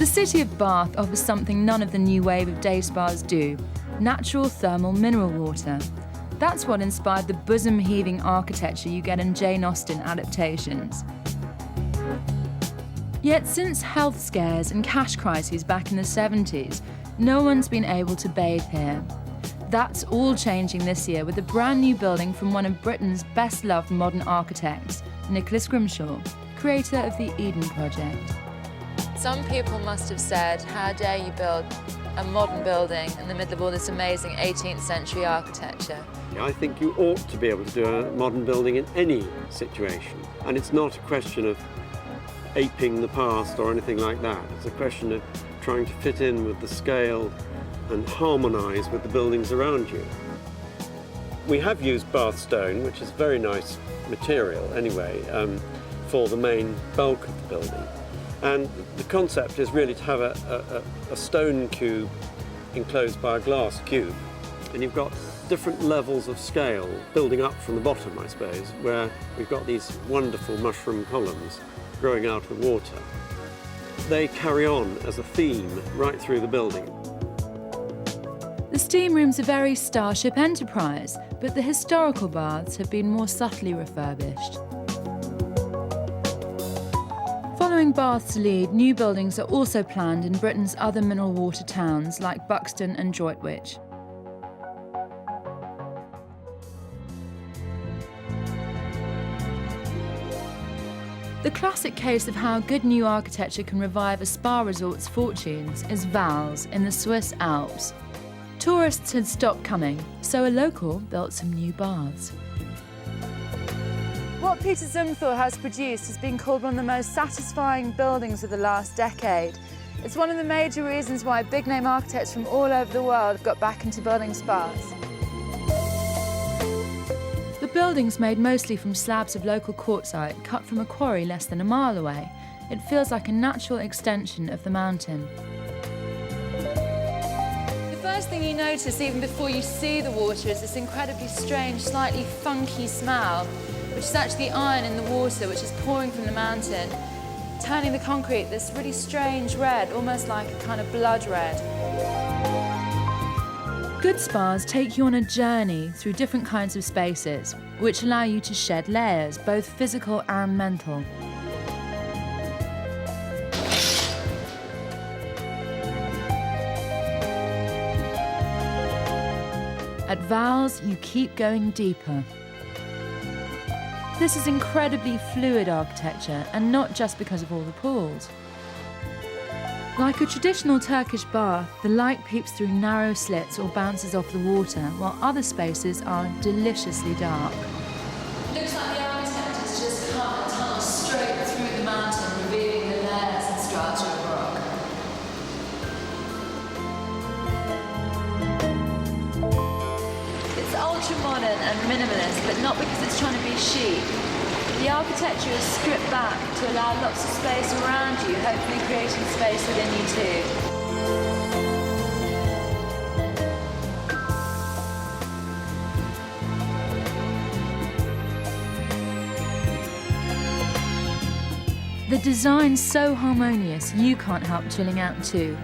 The city of Bath offers something none of the new wave of day spas do: natural thermal mineral water. That's what inspired the bosom-heaving architecture you get in Jane Austen adaptations. Yet since health scares and cash crises back in the 70s, no one's been able to bathe here. That's all changing this year with a brand new building from one of Britain's best-loved modern architects, Nicholas Grimshaw, creator of the Eden Project. Some people must have said, how dare you build a modern building in the middle of all this amazing 18th century architecture? I think you ought to be able to do a modern building in any situation. And it's not a question of aping the past or anything like that. It's a question of trying to fit in with the scale and harmonise with the buildings around you. We have used Bath stone, which is a very nice material anyway, for the main bulk of the building. And the concept is really to have a stone cube enclosed by a glass cube. And you've got different levels of scale building up from the bottom, I suppose, where we've got these wonderful mushroom columns growing out of the water. They carry on as a theme right through the building. The steam room's a very Starship Enterprise, but the historical baths have been more subtly refurbished. Following Bath's lead, new buildings are also planned in Britain's other mineral water towns like Buxton and Droitwich. The classic case of how good new architecture can revive a spa resort's fortunes is Val's in the Swiss Alps. Tourists had stopped coming, so a local built some new baths. What Peter Zumthor has produced has been called one of the most satisfying buildings of the last decade. It's one of the major reasons why big-name architects from all over the world got back into building spas. The building's made mostly from slabs of local quartzite cut from a quarry less than a mile away. It feels like a natural extension of the mountain. The first thing you notice, even before you see the water, is this incredibly strange, slightly funky smell, which is actually the iron in the water, which is pouring from the mountain, turning the concrete this really strange red, almost like a kind of blood red. Good spas take you on a journey through different kinds of spaces, which allow you to shed layers, both physical and mental. At Val's, you keep going deeper. This is incredibly fluid architecture, and not just because of all the pools. Like a traditional Turkish bath, the light peeps through narrow slits or bounces off the water, while other spaces are deliciously dark. It looks like the architect has just cut a tunnel straight through the mountain, revealing the layers and strata of rock. It's ultra-modern and minimalist, but not because it's trying to be chic. The architecture is stripped back to allow lots of space around you, hopefully creating space within you too. The design's so harmonious, you can't help chilling out too.